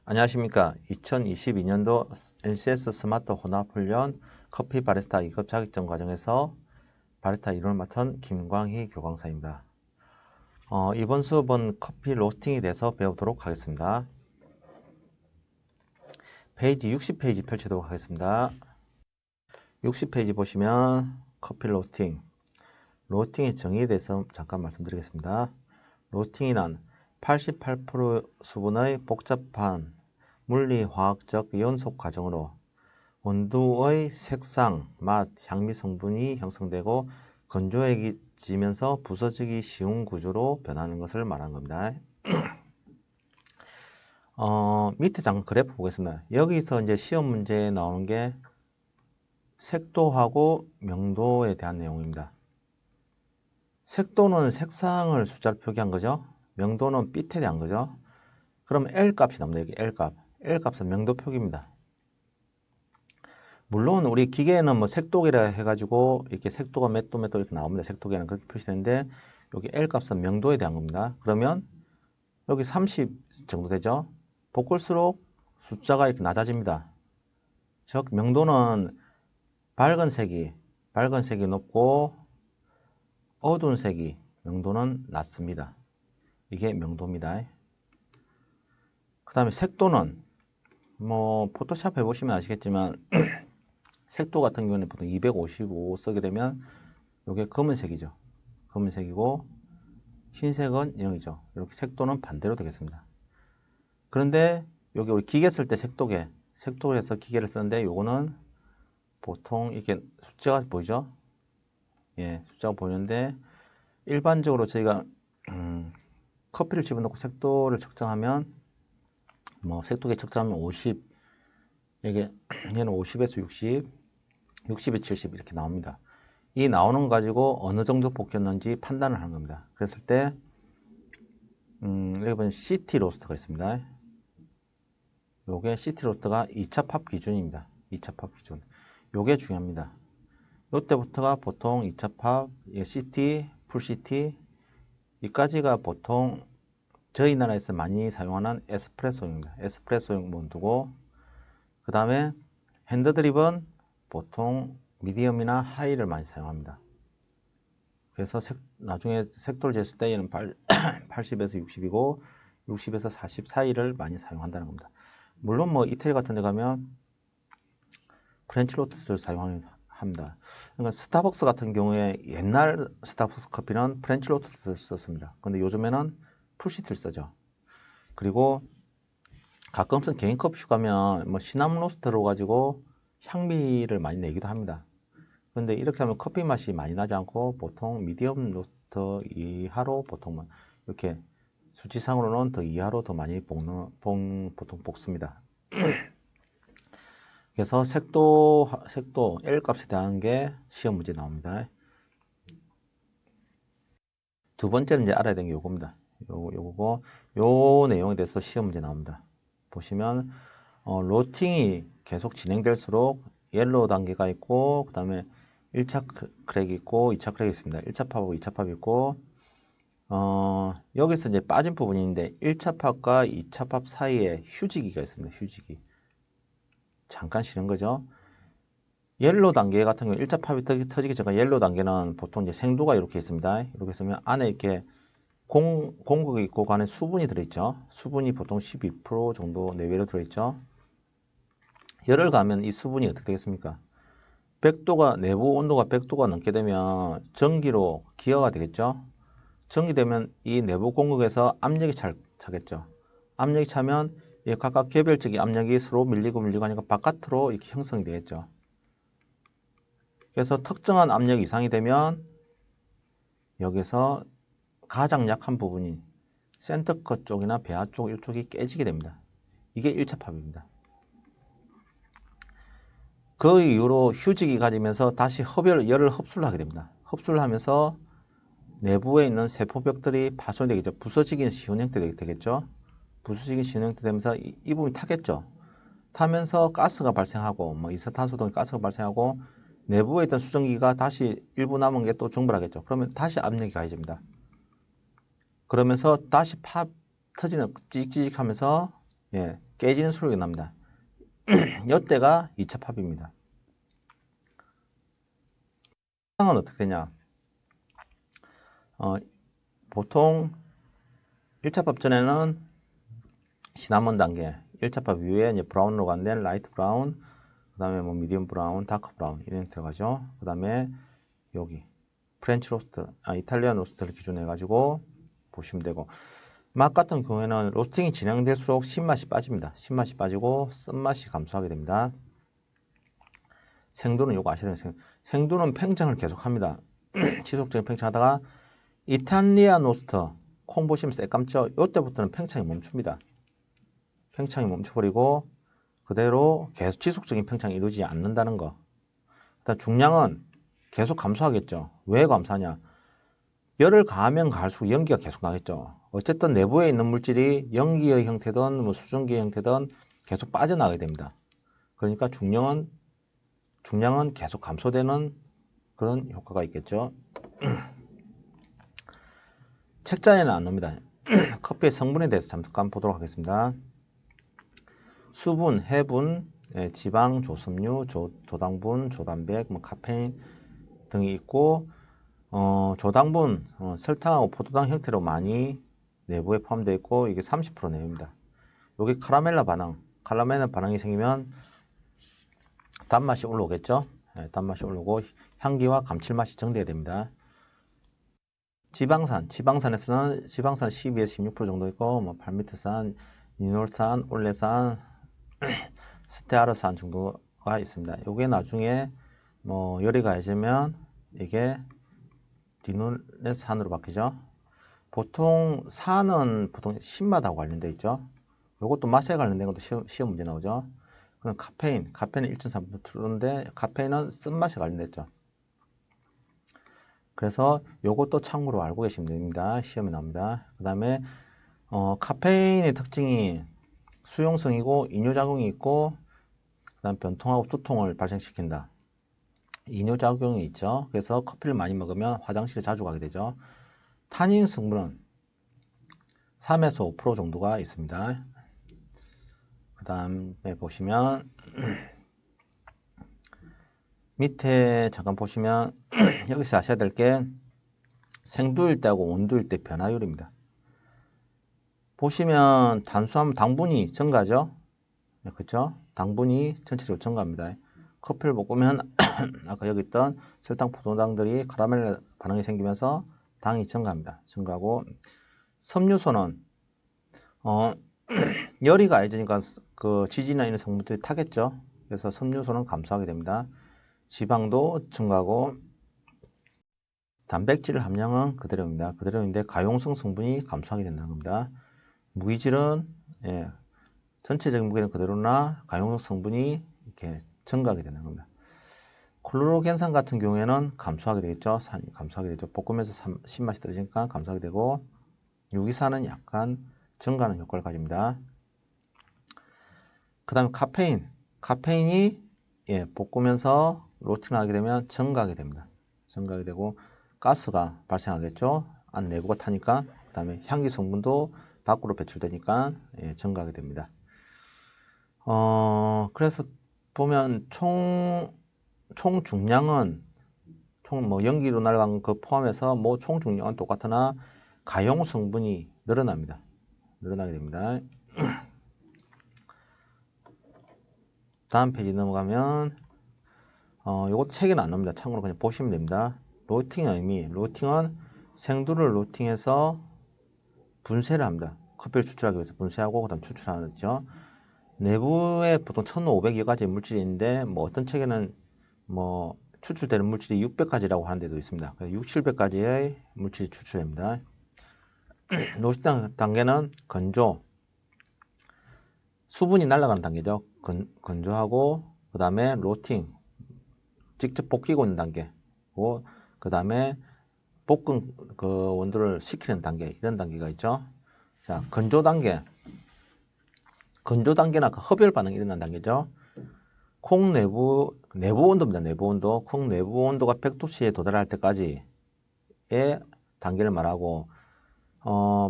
안녕하십니까. 2022년도 NCS 스마트 혼합훈련 커피 바리스타 2급 자격증 과정에서 바리스타 이론을 맡은 김광희 교광사입니다. 이번 수업은 커피 로스팅에 대해서 배우도록 하겠습니다. 페이지 60페이지 펼치도록 하겠습니다. 60페이지 보시면 커피 로스팅, 로스팅의 정의에 대해서 잠깐 말씀드리겠습니다. 로스팅이란 88% 수분의 복잡한 물리화학적 연속 과정으로 원두의 색상, 맛, 향미 성분이 형성되고 건조해지면서 부서지기 쉬운 구조로 변하는 것을 말하는 겁니다. 밑에 잠깐 그래프 보겠습니다. 여기서 이제 시험 문제에 나오는 게 색도하고 명도에 대한 내용입니다. 색도는 색상을 숫자로 표기한 거죠. 명도는 빛에 대한 거죠. 그럼 L 값이 나옵니다. 여기 L 값. L 값은 명도 표기입니다. 물론 우리 기계에는 뭐 색도계라 해가지고 이렇게 색도가 몇 도 이렇게 나옵니다. 색도계는 그렇게 표시되는데 여기 L 값은 명도에 대한 겁니다. 그러면 여기 30 정도 되죠. 볶을수록 숫자가 이렇게 낮아집니다. 즉 명도는 밝은 색이 높고 어두운 색이 명도는 낮습니다. 이게 명도입니다. 그 다음에 색도는 뭐 포토샵 해보시면 아시겠지만 색도 같은 경우는 보통 255 쓰게 되면 이게 검은색이죠. 검은색이고 흰색은 0이죠. 이렇게 색도는 반대로 되겠습니다. 그런데 여기 우리 기계 쓸 때 색도에서 기계를 쓰는데 요거는 보통 이렇게 숫자가 보이죠? 예, 숫자가 보이는데 일반적으로 저희가 커피를 집어넣고 색도를 측정하면 뭐 색도계 측정하면 50, 이게 얘는 50에서 60, 60에 70 이렇게 나옵니다. 이 나오는 거 가지고 어느 정도 볶였는지 판단을 하는 겁니다. 그랬을 때 여기 보면 CT 로스터가 있습니다. 요게 CT 로스터가 2차 팝 기준입니다. 2차 팝 기준. 요게 중요합니다. 요때부터가 보통 2차 팝, CT, 풀 CT 이까지가 보통 저희 나라에서 많이 사용하는 에스프레소용입니다. 에스프레소용 원두고 그 다음에 핸드드립은 보통 미디엄이나 하이를 많이 사용합니다. 그래서 나중에 색도를 쟀을 때 얘는 80에서 60이고 60에서 40 사이를 많이 사용한다는 겁니다. 물론 뭐 이태리 같은 데 가면 프렌치 로스트를 사용합니다. 그러니까 스타벅스 같은 경우에 옛날 스타벅스 커피는 프렌치 로스트를 썼습니다. 근데 요즘에는 풀시트를 쓰죠. 그리고 가끔씩 개인 커피숍 가면 뭐 시나몬 로스트로 가지고 향미를 많이 내기도 합니다. 근데 이렇게 하면 커피 맛이 많이 나지 않고 보통 미디엄 로스터 이하로 보통 이렇게 수치상으로는 더 이하로 더 많이 보통 볶습니다. 그래서 색도 L 값에 대한 게 시험 문제 나옵니다. 두 번째는 이제 알아야 되는 게 요겁니다. 요거고 요 내용에 대해서 시험 문제 나옵니다. 보시면 로팅이 계속 진행될수록 옐로우 단계가 있고 그 다음에 1차 크랙이 있고 2차 크랙이 있습니다. 1차 팝하고 2차 팝이 있고 여기서 이제 빠진 부분인데 1차 팝과 2차 팝 사이에 휴지기가 있습니다. 휴지기. 잠깐 쉬는 거죠. 옐로우 단계 같은 경우 1차 팝이 터지기 전에 옐로우 단계는 보통 이제 생두가 이렇게 있습니다. 이렇게 있으면 안에 이렇게 공극이 있고 그 안에 수분이 들어있죠. 수분이 보통 12% 정도 내외로 들어있죠. 열을 가하면 이 수분이 어떻게 되겠습니까? 100도가 내부 온도가 100도가 넘게 되면 전기로 기화가 되겠죠. 전기되면 이 내부 공극에서 압력이 차겠죠. 압력이 차면 이 각각 개별적인 압력이 서로 밀리고 하니까 바깥으로 이렇게 형성이 되겠죠. 그래서 특정한 압력 이상이 되면 여기서 가장 약한 부분인 센터컷 쪽이나 배아 쪽 이쪽이 깨지게 됩니다. 이게 1차 팝입니다. 그 이후로 휴직이 가지면서 다시 열을 흡수를 하게 됩니다. 흡수를 하면서 내부에 있는 세포벽들이 파손되겠죠. 부서지기 쉬운 형태 되겠죠. 부서지기 쉬운 형태 되면서 이 부분이 타겠죠. 타면서 가스가 발생하고 뭐 이산화탄소 등 가스가 발생하고 내부에 있던 수증기가 다시 일부 남은 게 또 증발하겠죠. 그러면 다시 압력이 가해집니다. 그러면서 다시 팝 터지는 찌직찌직하면서 깨지는 소리가 납니다. 이때가 2차 팝입니다. 상황은 어떻게 되냐? 보통 1차 팝 전에는 시나몬 단계, 1차 팝 이후에 이제 브라운으로 간된 라이트 브라운, 그 다음에 뭐 미디엄 브라운, 다크 브라운 이런 들어가죠. 그 다음에 여기 프렌치 로스트, 이탈리안 로스트를 기준으로 해가지고 보시면 되고, 맛 같은 경우에는 로스팅이 진행될수록 신맛이 빠집니다. 신맛이 빠지고 쓴맛이 감소하게 됩니다. 생두는 요거 아셔야 돼요. 생두는 팽창을 계속합니다. 지속적인 팽창하다가 이탈리안 로스트 콩 보시면 새감죠. 요때부터는 팽창이 멈춥니다. 팽창이 멈춰버리고 그대로 계속 지속적인 팽창이 이루어지지 않는다는 거. 일단 중량은 계속 감소하겠죠. 왜 감소하냐? 열을 가하면 가할수록 연기가 계속 나겠죠. 어쨌든 내부에 있는 물질이 연기의 형태든 뭐 수증기의 형태든 계속 빠져나가게 됩니다. 그러니까 중량은 계속 감소되는 그런 효과가 있겠죠. 책자에는 안 나옵니다. 커피의 성분에 대해서 잠깐 보도록 하겠습니다. 수분, 해분, 지방, 조섬유, 조당분, 조단백, 뭐 카페인 등이 있고, 조당분, 설탕하고 포도당 형태로 많이 내부에 포함되어 있고, 이게 30% 내외입니다. 여기 카라멜라 반응이 생기면 단맛이 올라오겠죠. 단맛이 올라오고 향기와 감칠맛이 증대가 됩니다. 지방산에서는 지방산 12에서 16% 정도 있고, 뭐 팔미트산, 리놀산, 올레산, 스테아르산 정도가 있습니다. 이게 나중에 뭐 열이 가해지면 이게 리놀산으로 바뀌죠. 보통 산은 보통 신맛하고 관련되어 있죠. 이것도 맛에 관련된 것도 시험 문제 나오죠. 그럼 카페인은 1.3%인데 카페인은 쓴맛에 관련됐죠. 그래서 이것도 참고로 알고 계시면 됩니다. 시험에 나옵니다. 그 다음에 카페인의 특징이 수용성이고 이뇨작용이 있고, 그 다음 변통하고 두통을 발생시킨다. 이뇨작용이 있죠. 그래서 커피를 많이 먹으면 화장실에 자주 가게 되죠. 타닌 성분은 3에서 5% 정도가 있습니다. 그 다음에 보시면 밑에 잠깐 보시면 여기서 아셔야 될 게 생두일 때하고 온두일 때 변화율입니다. 보시면 탄수화물 당분이 증가하죠. 그렇죠? 당분이 전체적으로 증가합니다. 커피를 볶으면 아까 여기 있던 설탕, 포도당들이 카라멜 반응이 생기면서 당이 증가합니다. 증가하고 섬유소는 열이 가해지니까 그 지진이나 이런 성분들이 타겠죠. 그래서 섬유소는 감소하게 됩니다. 지방도 증가하고 단백질 함량은 그대로입니다. 그대로인데 가용성 성분이 감소하게 된다는 겁니다. 무기질은 전체적인 무게는 그대로나 가용성 성분이 이렇게 증가하게 되는 겁니다. 클로로겐산 같은 경우에는 감소하게 되겠죠. 산이 감소하게 되죠. 볶으면서 신맛이 떨어지니까 감소하게 되고, 유기산은 약간 증가하는 효과를 가집니다. 그 다음에 카페인이 볶으면서 로팅하게 되면 증가하게 됩니다. 증가하게 되고 가스가 발생하겠죠. 안 내부가 타니까. 그 다음에 향기 성분도 밖으로 배출되니까 증가하게 됩니다. 그래서 보면 총 중량은 뭐 연기로 날아간 그 포함해서 뭐 총 중량은 똑같으나 가용 성분이 늘어나게 됩니다. 다음 페이지 넘어가면 요것도 책에는 안 나옵니다. 참고로 그냥 보시면 됩니다. 로팅의 의미, 로팅은 생두를 로팅해서 분쇄를 합니다. 커피를 추출하기 위해서 분쇄하고 그 다음 추출하죠. 내부에 보통 1500여 가지 물질이 있는데, 뭐 어떤 책에는 뭐 추출되는 물질이 600가지라고 하는 데도 있습니다. 6, 700가지의 물질이 추출됩니다. 로스팅 단계는 건조, 수분이 날아가는 단계죠. 건조하고 그 다음에 로팅, 직접 볶이고 있는 단계, 그 다음에 볶은 그 원두를 식히는 단계, 이런 단계가 있죠. 자, 건조 단계나 그 흡열 반응이 일어난 단계죠. 콩 내부 온도입니다. 내부 온도. 콩 내부 온도가 100도씨에 도달할 때까지의 단계를 말하고,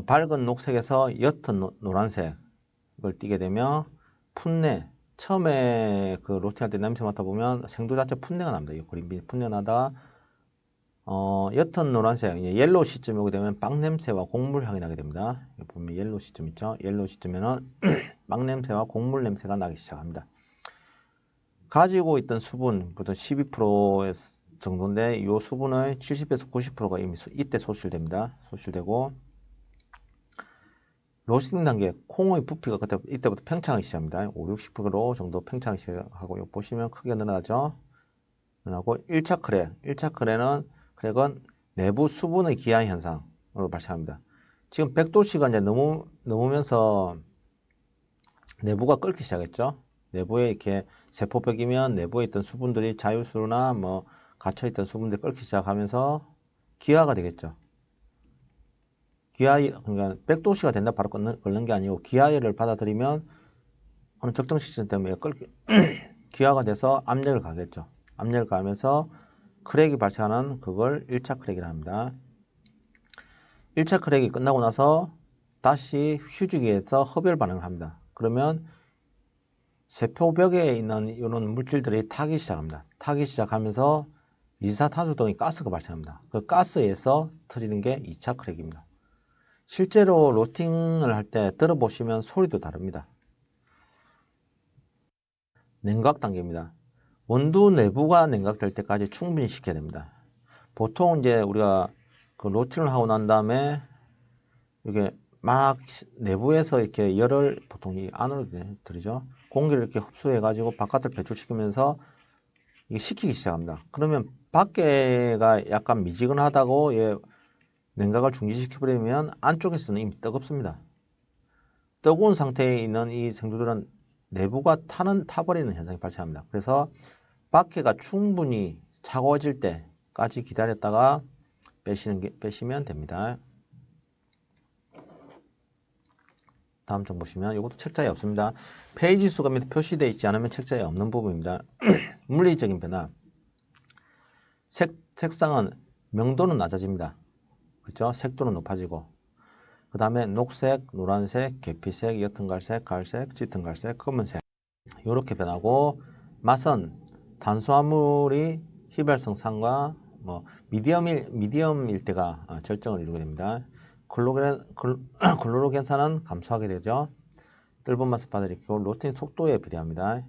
밝은 녹색에서 옅은 노란색, 을 띄게 되면 풋내, 처음에 그 로스팅할 때 냄새 맡아보면 생두 자체 풋내가 납니다. 이 그린빈 풋내 나다가 옅은 노란색, 옐로우 시점이 오게 되면 빵 냄새와 곡물 향이 나게 됩니다. 여기 보면 옐로우 시점 있죠? 옐로우 시점에는 빵 냄새와 곡물 냄새가 나기 시작합니다. 가지고 있던 수분, 보통 12% 정도인데 이 수분의 70에서 90%가 이미 이때 소실됩니다. 소실되고 로스팅 단계, 콩의 부피가 이때부터 팽창하기 시작합니다. 5, 60% 정도 팽창하기 시작하고 요 보시면 크게 늘어나죠. 늘어나고 1차 크랙, 1차 크랙은 내부 수분의 기한 현상으로 발생합니다. 지금 100도씨가 이제 넘으면서 내부가 끓기 시작했죠. 내부에 이렇게 세포벽이면 내부에 있던 수분들이 자유수나 뭐 갇혀있던 수분들이 끓기 시작하면서 기화가 되겠죠. 그러니까 100도씨가 된다 바로 끓는 게 아니고 기화를 받아들이면 어느 적정 시점 때문에 기화가 돼서 압력을 가겠죠. 압력을 가하면서 크랙이 발생하는 그걸 1차 크랙이라 합니다. 1차 크랙이 끝나고 나서 다시 휴지기에서 흡열 반응을 합니다. 그러면 세포벽에 있는 이런 물질들이 타기 시작합니다. 타기 시작하면서 이산화탄소 등의 가스가 발생합니다. 그 가스에서 터지는 게 2차 크랙입니다. 실제로 로스팅을 할 때 들어보시면 소리도 다릅니다. 냉각 단계입니다. 원두 내부가 냉각될 때까지 충분히 식혀야 됩니다. 보통 이제 우리가 그 로스팅을 하고 난 다음에 이게 막 내부에서 이렇게 열을 보통 이 안으로 들이죠. 공기를 이렇게 흡수해 가지고 바깥을 배출시키면서 이게 식히기 시작합니다. 그러면 밖에가 약간 미지근하다고 냉각을 중지시켜버리면 안쪽에서는 이미 뜨겁습니다. 뜨거운 상태에 있는 이 생두들은 내부가 타버리는 현상이 발생합니다. 그래서 밖에가 충분히 차가워질 때까지 기다렸다가 빼시면 됩니다. 다음 점 보시면 이것도 책자에 없습니다. 페이지 수가 밑에 표시되어 있지 않으면 책자에 없는 부분입니다. 물리적인 변화. 색상은 명도는 낮아집니다. 그렇죠? 색도는 높아지고 그 다음에 녹색, 노란색, 계피색, 옅은 갈색, 갈색, 짙은 갈색, 검은색 이렇게 변하고 맛은 탄수화물이 휘발성 산과 미디엄일 때가 절정을 이루게 됩니다. 클로로겐산은 감소하게 되죠. 뜰본 맛을 받아들이고 로스팅 속도에 비례합니다.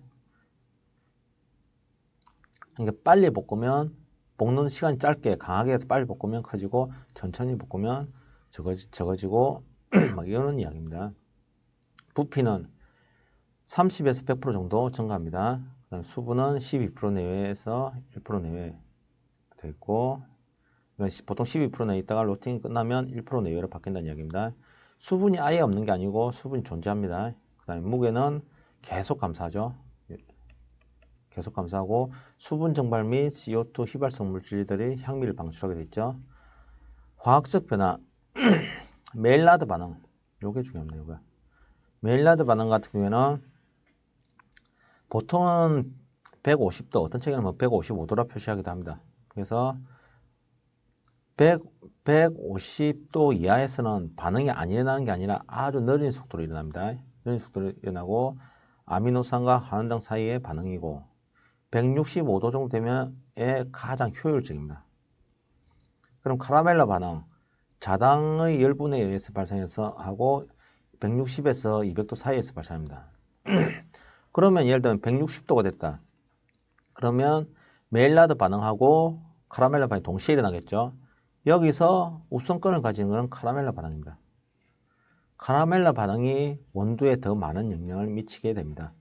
그러니까 빨리 볶으면 볶는 시간이 짧게 강하게 해서 빨리 볶으면 커지고 천천히 볶으면 적어지고 막 이런 이야기입니다. 부피는 30에서 100% 정도 증가합니다. 그다음 수분은 12% 내외에서 1% 내외 되어 있고 보통 12% 내에 있다가 로스팅이 끝나면 1% 내외로 바뀐다는 이야기입니다. 수분이 아예 없는 게 아니고 수분이 존재합니다. 그 다음에 무게는 계속 감소하죠. 계속 감소하고 수분 증발 및 CO2 휘발성 물질들이 향미를 방출하게 되죠. 화학적 변화, 메일라드 반응, 요게 중요합니다. 요거. 메일라드 반응 같은 경우에는 보통은 150도, 어떤 책에는 155도라 표시하기도 합니다. 그래서 150도 이하에서는 반응이 안 일어나는 게 아니라 아주 느린 속도로 일어납니다. 느린 속도로 일어나고 아미노산과 환원당 사이의 반응이고 165도 정도 되면 가장 효율적입니다. 그럼 카라멜라 반응, 자당의 열분에 의해서 발생해서 하고 160에서 200도 사이에서 발생합니다. 그러면 예를 들면 160도가 됐다. 그러면 메일라드 반응하고 카라멜라 반응이 동시에 일어나겠죠. 여기서 우선권을 가지는 것은 카라멜라 반응입니다. 카라멜라 반응이 원두에 더 많은 영향을 미치게 됩니다.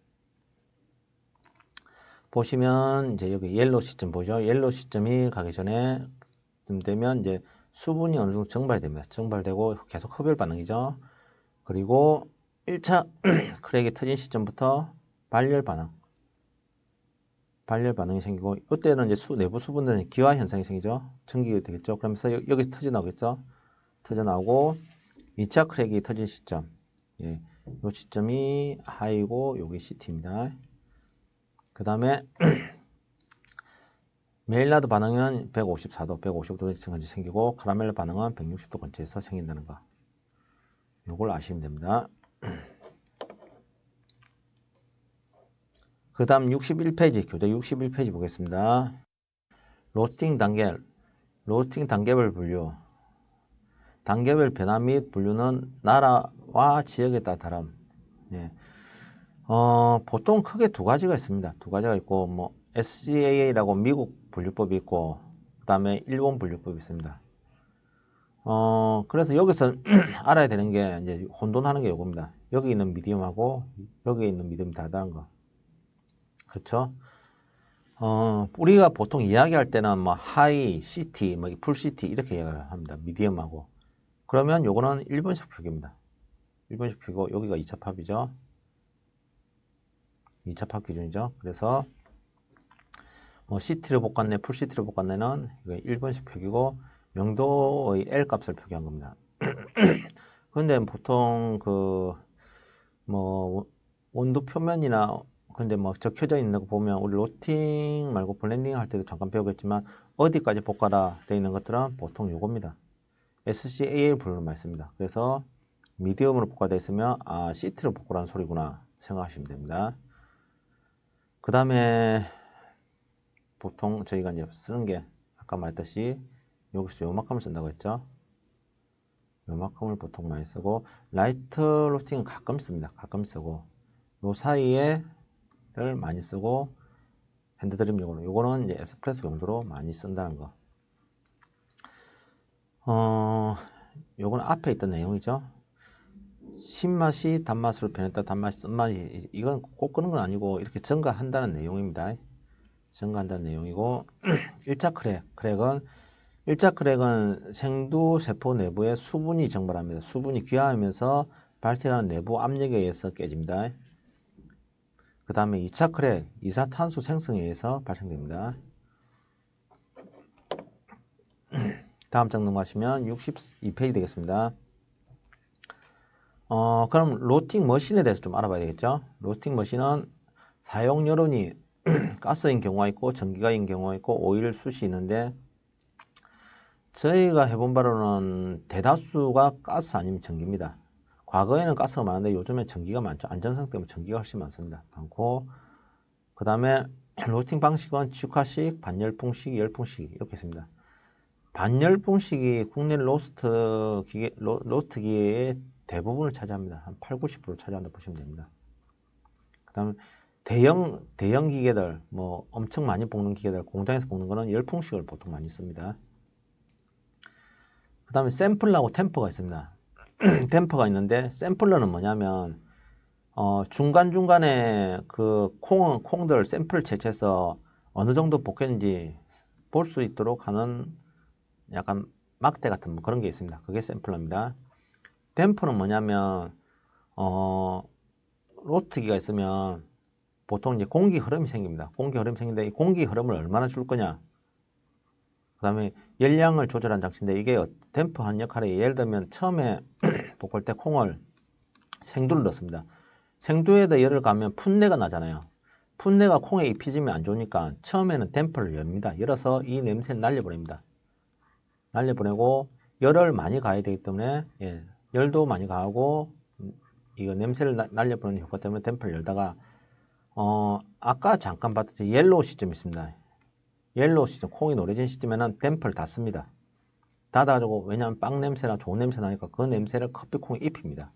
보시면 이제 여기 옐로우 시점 보죠. 옐로우 시점이 가기 전에 좀 되면 이제 수분이 어느 정도 증발이 됩니다. 증발되고 계속 흡열 반응이죠. 그리고 1차 크랙이 터진 시점부터 발열 반응이 생기고 이때는 이제 내부 수분들은 기화 현상이 생기죠. 증기가 되겠죠. 그러면서 여기서 터져나오겠죠. 터져나오고 2차 크랙이 터진 시점, 이 시점이 하이고 여기 CT입니다. 그 다음에 메일라드 반응은 154도, 155도 근처에 생기고 카라멜라 반응은 160도 근처에서 생긴다는 거. 요걸 아시면 됩니다. 그 다음 61페이지, 교재 61페이지 보겠습니다. 로스팅 단계, 로스팅 단계별 분류. 단계별 변화 및 분류는 나라와 지역에 따라 다름. 예. 보통 크게 두 가지가 있습니다. 두 가지가 있고, 뭐, SCAA라고 미국 분류법이 있고, 그 다음에 일본 분류법이 있습니다. 그래서 여기서 알아야 되는 게, 이제 혼돈하는 게 요겁니다. 여기 있는 미디엄하고, 여기 있는 미디엄이 다르다는 거. 그렇죠? 우리가 보통 이야기할 때는 뭐, 하이, 시티, 뭐, 풀 시티, 이렇게 이야기합니다. 미디엄하고. 그러면 요거는 일본식 표기입니다. 일본식 표기고, 여기가 2차 팝이죠. 2차 팝 기준이죠. 그래서 뭐 시티를 볶았네, 풀시티를 볶았네는 일본식 표기고 명도의 L 값을 표기한 겁니다. 근데 보통 그 뭐 온도 표면이나 근데 뭐 적혀져 있는 거 보면 우리 로팅 말고 블렌딩 할 때도 잠깐 배우겠지만 어디까지 볶아라 되어 있는 것들은 보통 요겁니다. SCAL 부르는 말씀입니다. 그래서 미디엄으로 볶아져 있으면 아 시티로 볶으라는 소리구나 생각하시면 됩니다. 그 다음에 보통 저희가 이제 쓰는 게 아까 말했듯이 여기서 요만큼을 쓴다고 했죠. 요만큼을 보통 많이 쓰고 라이트 로팅은 가끔 씁니다. 가끔 쓰고 요 사이에를 많이 쓰고 핸드드립 용으로 요거는 이제 에스프레소 용도로 많이 쓴다는 거. 요거는 앞에 있던 내용이죠. 신맛이 단맛으로 변했다. 단맛이 쓴맛이 이건 꼭 끄는 건 아니고 이렇게 증가한다는 내용입니다. 증가한다는 내용이고 1차 크랙은 1차 크랙은 생두 세포 내부에 수분이 증발합니다. 수분이 귀화하면서 발생하는 내부 압력에 의해서 깨집니다. 그 다음에 2차 크랙, 이산탄소 생성에 의해서 발생됩니다. 다음 장 넘어가시면 62페이지 되겠습니다. 그럼 로팅 머신에 대해서 좀 알아봐야 되겠죠. 로팅 머신은 사용 여론이 가스인 경우가 있고 전기가인 경우가 있고 오일 숯이 있는데 저희가 해본 바로는 대다수가 가스 아니면 전기입니다. 과거에는 가스가 많은데 요즘에 전기가 많죠. 안전성 때문에 전기가 훨씬 많습니다. 많고 그 다음에 로스팅 방식은 직화식, 반열풍식, 열풍식 이렇게 있습니다. 반열풍식이 국내 로스트 기계의 대부분을 차지합니다. 한 80~90% 차지한다 보시면 됩니다. 그 다음에 대형 기계들, 뭐 엄청 많이 볶는 기계들, 공장에서 볶는 거는 열풍식을 보통 많이 씁니다. 그 다음에 샘플러하고 템퍼가 있습니다. 템퍼가 있는데 샘플러는 뭐냐면 중간중간에 그 콩들 샘플 채취해서 어느 정도 볶였는지 볼 수 있도록 하는 약간 막대 같은 뭐 그런 게 있습니다. 그게 샘플러입니다. 댐퍼는 뭐냐면 로트기가 있으면 보통 이제 공기 흐름이 생깁니다. 공기 흐름이 생기는데 이 공기 흐름을 얼마나 줄 거냐. 그 다음에 열량을 조절한 장치인데 이게 댐퍼하는 역할이 예를 들면 처음에 볶을 때 콩을 생두를 넣습니다. 생두에다 열을 가면 풋내가 나잖아요. 풋내가 콩에 입히지면 안 좋으니까 처음에는 댐퍼를 엽니다. 열어서 이 냄새를 날려보냅니다. 날려보내고 열을 많이 가야 되기 때문에 열도 많이 가고 이거 냄새를 날려보내는 효과 때문에 댐퍼를 열다가 아까 잠깐 봤듯이 옐로우 시점이 있습니다. 옐로우 시점, 콩이 노래진 시점에는 댐퍼를 닫습니다. 닫아가지고 왜냐하면 빵 냄새나 좋은 냄새 나니까 그 냄새를 커피콩에 입힙니다.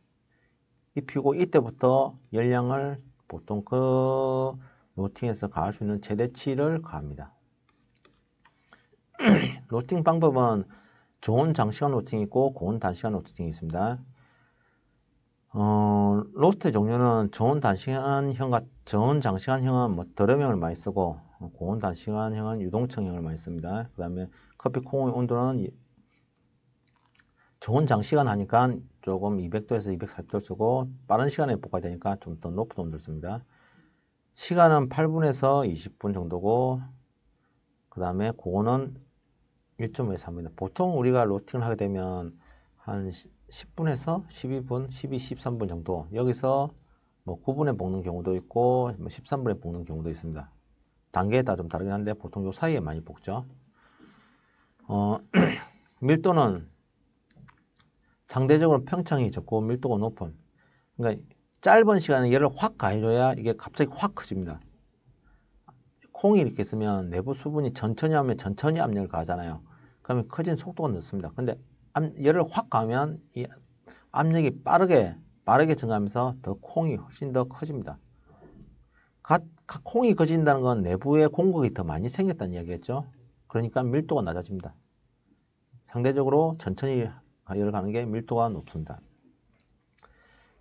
입히고 이때부터 열량을 보통 그 로팅에서 가할 수 있는 최대치를 가합니다. 로팅 방법은 좋은 장시간 로팅이 있고 고온 단시간 로팅이 있습니다. 로스트 종류는 좋은 단시간형과 좋은 장시간형은 뭐 드럼형을 많이 쓰고 고온 단시간형은 유동청형을 많이 씁니다. 그 다음에 커피 콩의 온도는 좋은 장시간 하니까 조금 200도에서 240도 쓰고 빠른 시간에 볶아야 되니까 좀 더 높은 온도를 씁니다. 시간은 8분에서 20분 정도고 그 다음에 고온은 1.5에서 3분. 보통 우리가 로팅을 하게 되면 한 10분에서 12분, 12, 13분 정도. 여기서 뭐 9분에 볶는 경우도 있고 뭐 13분에 볶는 경우도 있습니다. 단계에 따라 좀 다르긴 한데 보통 요 사이에 많이 볶죠. 밀도는 상대적으로 평창이 적고 밀도가 높은. 그러니까 짧은 시간에 열을 확 가해줘야 이게 갑자기 확 커집니다. 콩이 이렇게 있으면 내부 수분이 천천히 하면 천천히 압력을 가하잖아요. 그러면 커지는 속도가 늦습니다. 근데 열을 확 가하면 이 압력이 빠르게 증가하면서 더 콩이 훨씬 더 커집니다. 콩이 커진다는 건 내부에 공급이 더 많이 생겼다는 이야기겠죠. 그러니까 밀도가 낮아집니다. 상대적으로 천천히 열을 가는 게 밀도가 높습니다.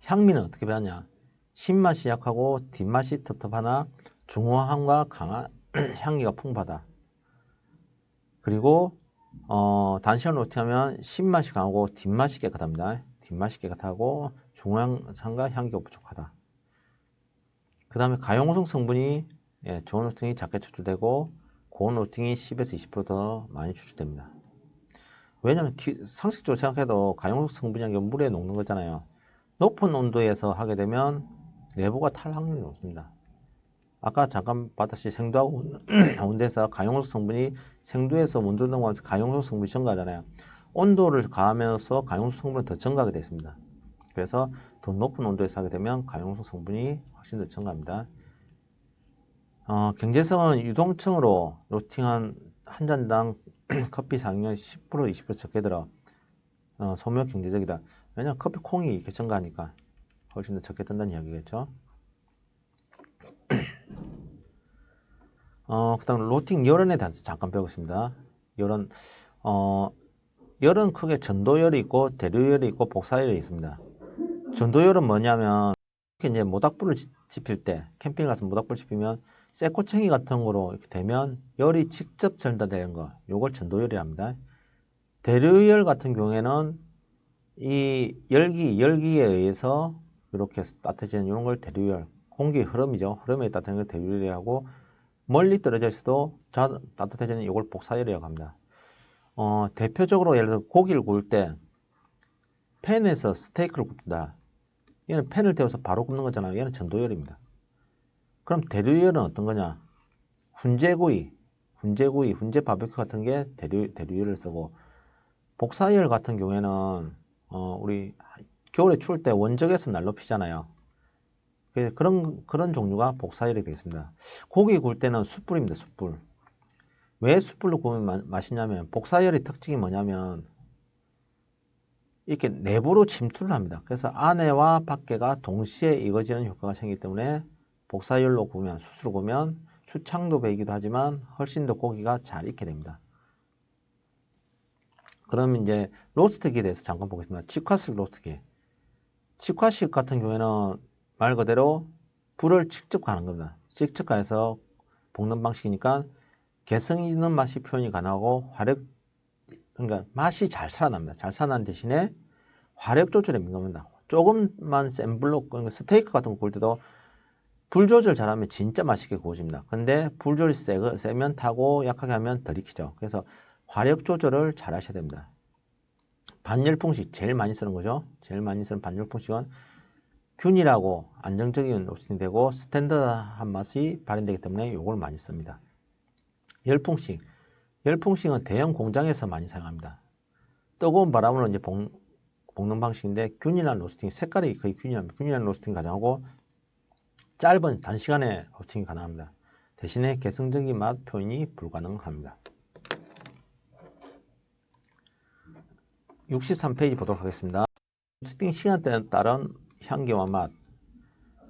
향미는 어떻게 변하냐? 신맛이 약하고 뒷맛이 텁텁하나 중후함과 강한 향기가 풍부하다. 그리고 단시간 로스팅하면 신맛이 강하고 뒷맛이 깨끗합니다. 뒷맛이 깨끗하고 중후함과 향기가 부족하다. 그 다음에 가용성 성분이 좋은 로스팅이 작게 추출되고 고온 로스팅이 10에서 20% 더 많이 추출됩니다. 왜냐하면 상식적으로 생각해도 가용성 성분이라는 게 물에 녹는 거잖아요. 높은 온도에서 하게 되면 내부가 탈 확률이 높습니다. 아까 잠깐 봤듯이 생두하고 온도에서 가용성 성분이 생두에서 온도 넘어가면서 가용성 성분이 증가하잖아요. 온도를 가하면서 가용성 성분이 더 증가하게 됐습니다. 그래서 더 높은 온도에서 하게 되면 가용성 성분이 훨씬 더 증가합니다. 경제성은 유동층으로 로스팅한 한 잔당 커피 사용량이 10% 20% 적게 들어 소묘 경제적이다. 왜냐하면 커피 콩이 이렇게 증가하니까 훨씬 더 적게 든다는 이야기겠죠. 그 다음 로스팅 열연에 대해서 잠깐 배우겠습니다. 열연, 열은 크게 전도열이 있고 대류열이 있고 복사열이 있습니다. 전도열은 뭐냐면 이렇게 이제 모닥불을 지필 때 캠핑 가서 모닥불 지피면 쇠꼬챙이 같은 거로 이렇게 되면 열이 직접 전달되는 거, 요걸 전도열이랍니다. 대류열 같은 경우에는 이 열기에 의해서 이렇게 따뜻해지는 이런 걸 대류열, 공기 흐름이죠. 흐름에 따뜻한 걸 대류열이라고, 멀리 떨어져 있어도 따뜻해지는 이걸 복사열이라고 합니다. 대표적으로 예를 들어 고기를 구울 때 팬에서 스테이크를 굽다. 얘는 팬을 데워서 바로 굽는 거잖아요. 얘는 전도열입니다. 그럼 대류열은 어떤 거냐? 훈제 바베큐 같은 게 대류열을 쓰고, 복사열 같은 경우에는 우리 겨울에 추울 때 원적에서 난로 피잖아요. 그런 종류가 복사열이 되겠습니다. 고기 구울 때는 숯불입니다. 숯불. 왜 숯불로 구우면 맛있냐면 복사열의 특징이 뭐냐면 이렇게 내부로 침투를 합니다. 그래서 안에와 밖에가 동시에 익어지는 효과가 생기기 때문에 복사열로 구우면, 숯으로 구우면 수창도 배이기도 하지만 훨씬 더 고기가 잘 익게 됩니다. 그러면 이제 로스트기에 대해서 잠깐 보겠습니다. 직화식 로스트기. 직화식 같은 경우에는 말 그대로 불을 직접 가는 겁니다. 직접 가해서 볶는 방식이니까 개성 있는 맛이 표현이 가능하고 그러니까 맛이 잘 살아납니다. 잘 살아나는 대신에 화력 조절에 민감합니다. 조금만 센 불로, 그러니까 스테이크 같은 거 구울 때도 불 조절 잘하면 진짜 맛있게 구워집니다. 근데 불 조절이 세면 타고 약하게 하면 덜 익히죠. 그래서 화력 조절을 잘 하셔야 됩니다. 반열풍식 제일 많이 쓰는 거죠. 제일 많이 쓰는 반열풍식은 균일하고 안정적인 로스팅이 되고 스탠더드한 맛이 발현되기 때문에 이걸 많이 씁니다. 열풍식은 대형 공장에서 많이 사용합니다. 뜨거운 바람으로 이제 볶는 방식인데 균일한 로스팅, 색깔이 거의 균일합니다. 균일한 로스팅이 가능하고 짧은 단시간에 로스팅이 가능합니다. 대신에 개성적인 맛 표현이 불가능합니다. 63페이지 보도록 하겠습니다. 로스팅 시간대에 따른 향기와 맛.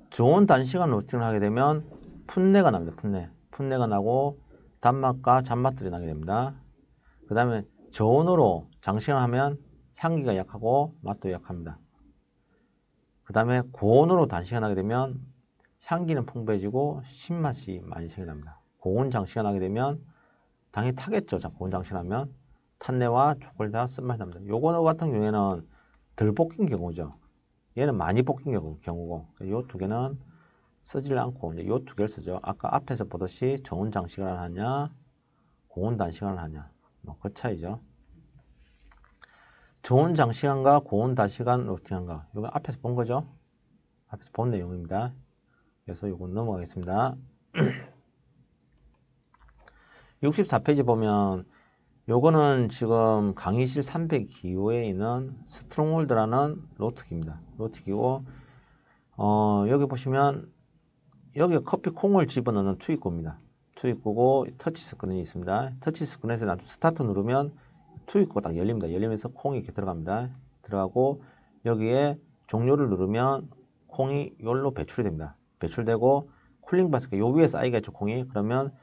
좋은 단시간 로스팅을 하게 되면 풋내가 납니다. 풋내가 나고 단맛과 잔맛들이 나게 됩니다. 그 다음에 저온으로 장시간 하면 향기가 약하고 맛도 약합니다. 그 다음에 고온으로 단시간 하게 되면 향기는 풍부해지고 신맛이 많이 생겨납니다. 고온 장시간 하게 되면 당연히 타겠죠. 고온 장시간 하면 탄내와 초콜릿과 쓴맛이 납니다. 요거 같은 경우에는 덜 볶인 경우죠. 얘는 많이 볶인 경우고, 요 두 개는 쓰질 않고 이제 요 두 개를 쓰죠. 아까 앞에서 보듯이 저온 장시간을 하냐, 고온 단시간을 하냐, 그 차이죠. 저온 장시간과 고온 단시간 로스팅한가, 이거 앞에서 본 거죠. 앞에서 본 내용입니다. 그래서 이거 넘어가겠습니다. 64페이지 보면 요거는 지금 강의실 302호에 있는 스트롱홀드라는 로트기입니다. 로트기고 여기 보시면 여기가 커피 콩을 집어넣는 투입구입니다. 투입구고 터치 스크린이 있습니다. 터치 스크린에서 나중에 스타트 누르면 투입구가 딱 열립니다. 열리면서 콩이 이렇게 들어갑니다. 들어가고 여기에 종료를 누르면 콩이 여기로 배출이 됩니다. 배출되고 쿨링 바스켓 요 위에 쌓이겠죠 콩이. 그러면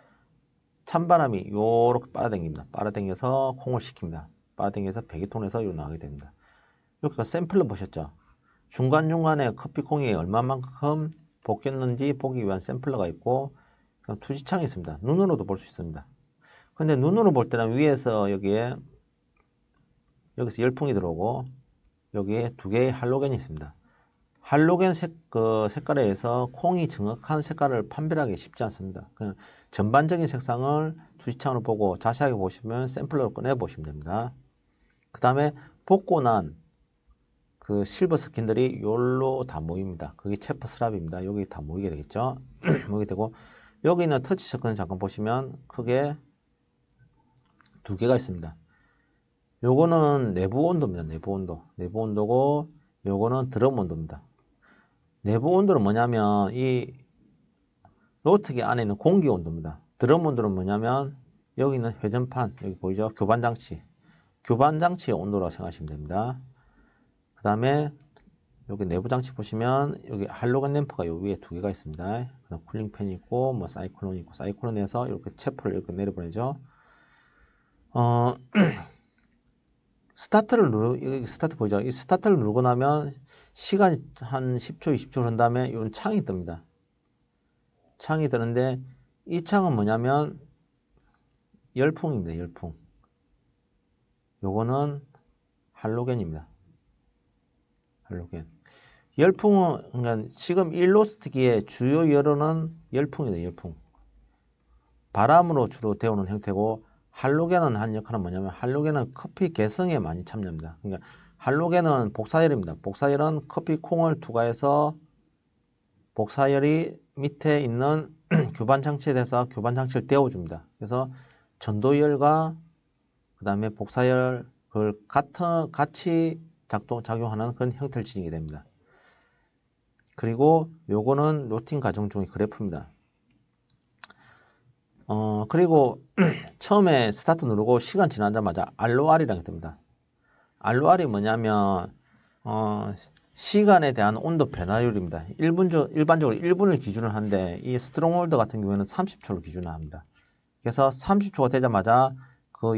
찬바람이 요렇게 빨아당깁니다. 빨아당겨서 콩을 식힙니다. 빨아당겨서 배기통에서 요 나가게 됩니다. 여기가 샘플러 보셨죠? 중간중간에 커피콩이 얼마만큼 볶였는지 보기 위한 샘플러가 있고 투지창이 있습니다. 눈으로도 볼 수 있습니다. 근데 눈으로 볼 때는 위에서 여기서 열풍이 들어오고 여기에 두 개의 할로겐이 있습니다. 할로겐 색깔에 의해서 콩이 정확한 색깔을 판별하기 쉽지 않습니다. 그냥 전반적인 색상을 투지창으로 보고 자세하게 보시면 샘플러로 꺼내 보시면 됩니다. 그 다음에 볶고 난 그 실버 스킨들이 요로 다 모입니다. 그게 체퍼 스랍입니다. 여기 다 모이게 되겠죠. 모이게 되고 여기 있는 터치 스크린 잠깐 보시면 크게 두 개가 있습니다. 요거는 내부 온도입니다. 내부 온도. 내부 온도고 요거는 드럼 온도입니다. 내부 온도는 뭐냐면 이 로트기 안에 있는 공기 온도입니다. 드럼 온도는 뭐냐면 여기 있는 회전판 여기 보이죠? 교반장치. 교반장치의 온도라고 생각하시면 됩니다. 그 다음에 여기 내부 장치 보시면 여기 할로겐 램프가 요 위에 두 개가 있습니다. 그다음 쿨링 팬이 있고 뭐 사이클론이 있고 사이클론에서 이렇게 체포를 이렇게 내려보내죠. 스타트를 여기 스타트 보이죠? 이 스타트를 누르고 나면 시간이 한 10초, 20초 흐른 다음에 이 창이 뜹니다. 창이 뜨는데 이 창은 뭐냐면 열풍입니다. 열풍. 요거는 할로겐입니다. 할로겐. 열풍은 그러니까 지금 1로스트기의 주요 열은 열풍이다. 열풍. 바람으로 주로 데우는 형태고 할로겐은 한 역할은 뭐냐면 할로겐은 커피 개성에 많이 참여합니다. 그러니까 할로겐은 복사열입니다. 복사열은 커피 콩을 투과해서 복사열이 밑에 있는 교반 장치에 대해서 교반 장치를 데워줍니다. 그래서 전도열과 그 다음에 복사열 그걸 같이 작용하는 그런 형태를 지니게 됩니다. 그리고 요거는 로팅 과정 중의 그래프입니다. 그리고 처음에 스타트 누르고 시간 지나자마자 ROR이라는 게 뜹니다. ROR이 뭐냐면 시간에 대한 온도 변화율입니다. 일반적으로 1분을 기준으로 하는데 이 스트롱홀더 같은 경우에는 30초를 기준으로 합니다. 그래서 30초가 되자마자 그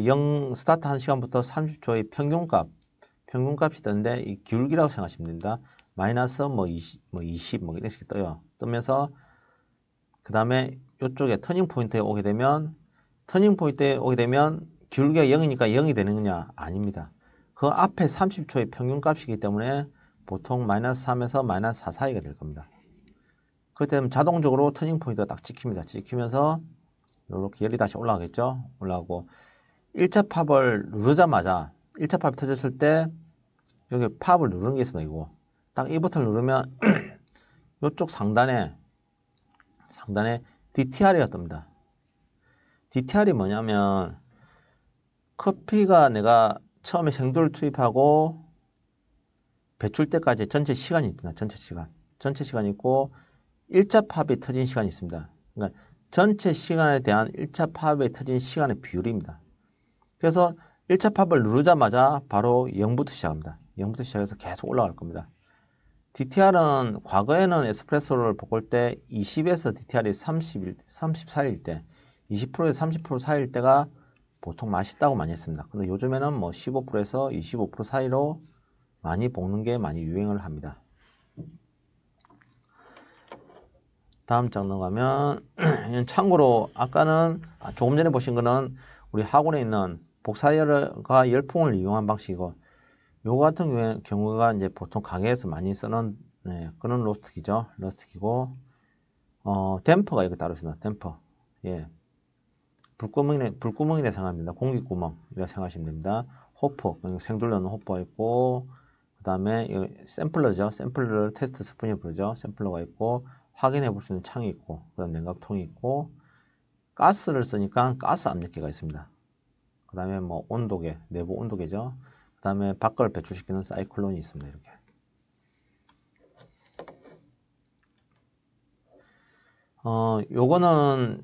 스타트 한 시간부터 30초의 평균값이 뜨는데 이 기울기라고 생각하시면 됩니다. 마이너스 뭐 20 이런 식으로 떠요. 뜨면서 그 다음에 이쪽에 터닝 포인트에 오게 되면 기울기가 0이니까 0이 되느냐? 아닙니다. 그 앞에 30초의 평균값이기 때문에 보통 마이너스 3에서 마이너스 4 사이가 될 겁니다. 그렇기 때문에 자동적으로 터닝 포인트가 딱 찍힙니다. 찍히면서 이렇게 열이 다시 올라가겠죠? 올라가고 1차 팝을 누르자마자 1차 팝이 터졌을 때 여기 팝을 누르는 게 있습니다. 이거 딱 이 버튼을 누르면 이쪽 상단에 DTR이가 뜹니다. DTR이 뭐냐면 커피가 내가 처음에 생도를 투입하고 배출 때까지 전체 시간이 있습니다. 전체 시간이 있고 1차 팝이 터진 시간이 있습니다. 그러니까 전체 시간에 대한 1차 팝이 터진 시간의 비율입니다. 그래서 1차 팝을 누르자마자 바로 0부터 시작합니다. 0부터 시작해서 계속 올라갈 겁니다. DTR은 과거에는 에스프레소를 볶을 때 20에서 DTR이 34일 때 20%에서 30% 사이일 때가 보통 맛있다고 많이 했습니다. 근데 요즘에는 뭐 15%에서 25% 사이로 많이 볶는 게 많이 유행을 합니다. 다음 장 넘어가면 참고로 아까는 조금 전에 보신 거는 우리 학원에 있는 복사열과 열풍을 이용한 방식이고 요거 같은 경우가 이제 보통 가게에서 많이 쓰는 그런 로스트기죠. 로스트기고 댐퍼가 여기 따로 있습니다. 댐퍼. 예. 불구멍이라 생각합니다. 공기구멍이라 생각하시면 됩니다. 호퍼, 생돌 넣는 호퍼가 있고 그 다음에 샘플러죠. 샘플러 테스트 스푼이 부르죠. 샘플러가 있고 확인해 볼 수 있는 창이 있고 그 다음 냉각통이 있고 가스를 쓰니까 가스 압력계가 있습니다. 그 다음에 뭐 온도계, 내부 온도계죠. 그 다음에 밖을 배출시키는 사이클론이 있습니다. 이렇게. 요거는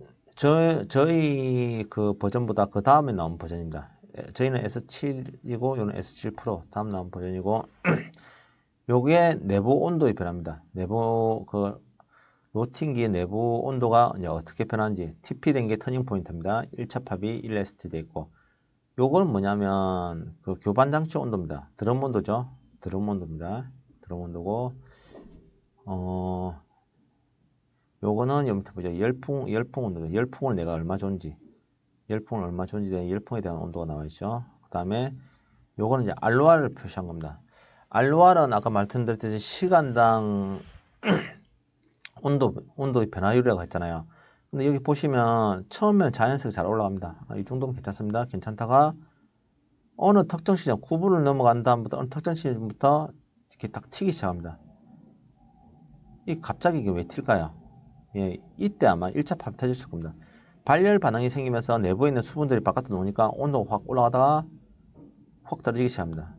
저희 그 버전보다 그 다음에 나온 버전입니다. 저희는 S7이고 요는 S7 프로 다음 나온 버전이고 요게 내부 온도의 변화입니다. 내부 그 로팅기의 내부 온도가 이제 어떻게 변하는지 TP 된 게 터닝 포인트입니다. 1차 팝이 1ST 돼 있고 요거는 뭐냐면 그 교반 장치 온도입니다. 드럼 온도죠. 드럼 온도입니다. 드럼 온도고 요거는 여기 밑에 보죠. 열풍 온도. 열풍을 내가 얼마 줬는지 열풍을 얼마 줬는지 열풍에 대한 온도가 나와 있죠. 그 다음에 요거는 이제 알로아를 표시한 겁니다. 알로아는 아까 말씀드렸듯이 시간당 온도의 변화율이라고 했잖아요. 근데 여기 보시면 처음에는 자연스럽게 잘 올라갑니다. 이 정도면 괜찮습니다. 괜찮다가 어느 특정 시점 9분을 넘어간 다음부터 어느 특정 시점부터 이렇게 딱 튀기 시작합니다. 이 갑자기 이게 왜 튈까요? 예, 이때 아마 1차 팝이 터졌을 겁니다. 발열 반응이 생기면서 내부에 있는 수분들이 바깥으로 나오니까 온도가 확 올라가다가 확 떨어지기 시작합니다.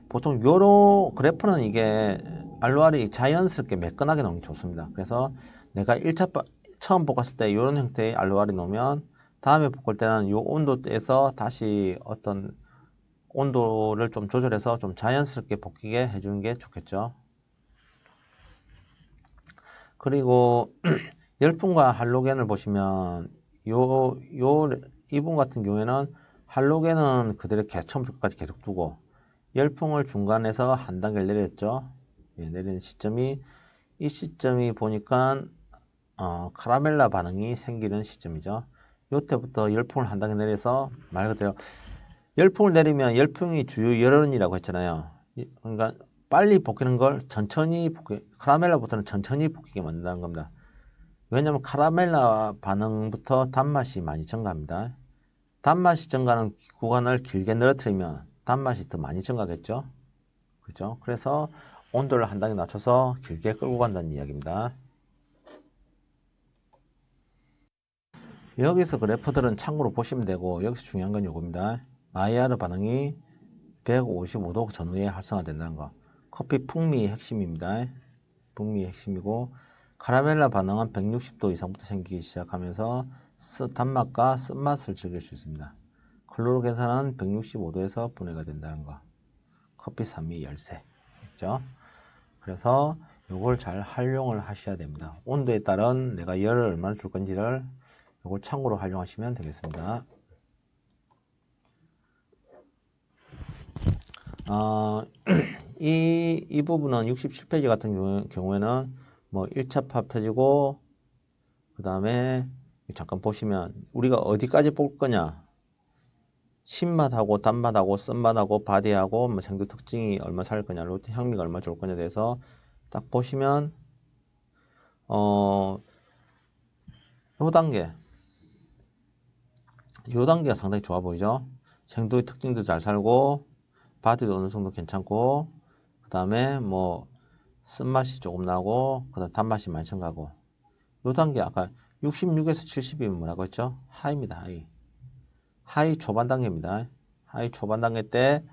보통 요런 그래프는 이게 알로알이 자연스럽게 매끈하게 나오는 게 좋습니다. 그래서 내가 1차 처음 볶았을 때 이런 형태의 알로알이 나오면 다음에 볶을 때는 요 온도에서 다시 어떤 온도를 좀 조절해서 좀 자연스럽게 볶이게 해주는 게 좋겠죠. 그리고 열풍과 할로겐을 보시면 이분 같은 경우에는 할로겐은 그대로 처음부터 끝까지 계속 두고 열풍을 중간에서 한 단계를 내렸죠. 예, 내리는 시점이 이 시점이 보니까 카라멜라 반응이 생기는 시점이죠. 이때부터 열풍을 한 단계 내려서 말 그대로 열풍을 내리면 열풍이 주요 열원이라고 했잖아요. 그러니까 빨리 볶이는 걸 천천히 카라멜라부터는 천천히 볶이게 만든다는 겁니다. 왜냐하면 카라멜라 반응부터 단맛이 많이 증가합니다. 단맛이 증가하는 구간을 길게 늘어뜨리면 단맛이 더 많이 증가하겠죠. 그죠? 그래서 온도를 한 단계 낮춰서 길게 끌고 간다는 이야기입니다. 여기서 그래프들은 참고로 보시면 되고 여기서 중요한 건 요겁니다. 마이야르 반응이 155도 전후에 활성화된다는 거. 커피 풍미의 핵심입니다. 풍미의 핵심이고 카라멜라 반응은 160도 이상부터 생기기 시작하면서 단맛과 쓴맛을 즐길 수 있습니다. 클로로겐산은 165도에서 분해가 된다는 거. 커피 산미 열쇠 있죠. 그래서 이걸 잘 활용을 하셔야 됩니다. 온도에 따른 내가 열을 얼마나 줄 건지를 이걸 참고로 활용하시면 되겠습니다. 이 부분은 67페이지 같은 경우에는 뭐 1차 팝 터지고 그 다음에 잠깐 보시면 우리가 어디까지 볼 거냐, 신맛하고 단맛하고 쓴맛하고 바디하고 뭐 생두 특징이 얼마 살 거냐, 로테 향미가 얼마 좋을 거냐에 대해서 딱 보시면 요 단계가 상당히 좋아 보이죠. 생두의 특징도 잘 살고 바디도 어느 정도 괜찮고 그 다음에 뭐 쓴맛이 조금 나고 그 다음 단맛이 많이 첨가하고 요 단계 아까 66에서 70이면 뭐라고 했죠? 하이입니다. 하이 초반 단계입니다. 하이 초반 단계 때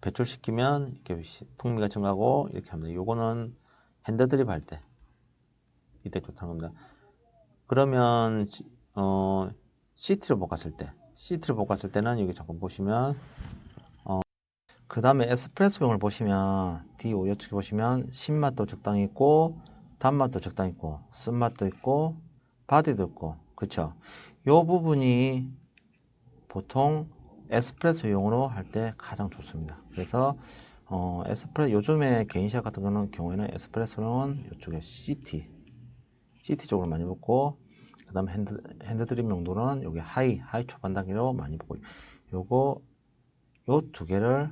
배출시키면 이렇게 풍미가 증가하고 이렇게 합니다. 요거는 핸드드립 할 때 이때 좋다는 겁니다. 그러면 CT를 볶았을 때는 여기 잠깐 보시면 그 다음에 에스프레소용을 보시면 D5 이쪽에 보시면 신맛도 적당히 있고 단맛도 적당히 있고 쓴맛도 있고 바디도 있고 그쵸. 요 부분이 보통 에스프레소용으로 할 때 가장 좋습니다. 그래서 요즘에 개인샷 같은 경우에는 에스프레소는 이쪽에 CT 쪽으로 많이 붓고 그 다음에 핸드드립 용도는 여기 하이 초반 단계로 많이 붓고 요 두 개를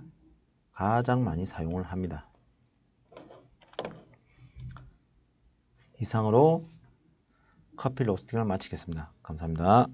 가장 많이 사용을 합니다. 이상으로 커피 로스팅을 마치겠습니다. 감사합니다.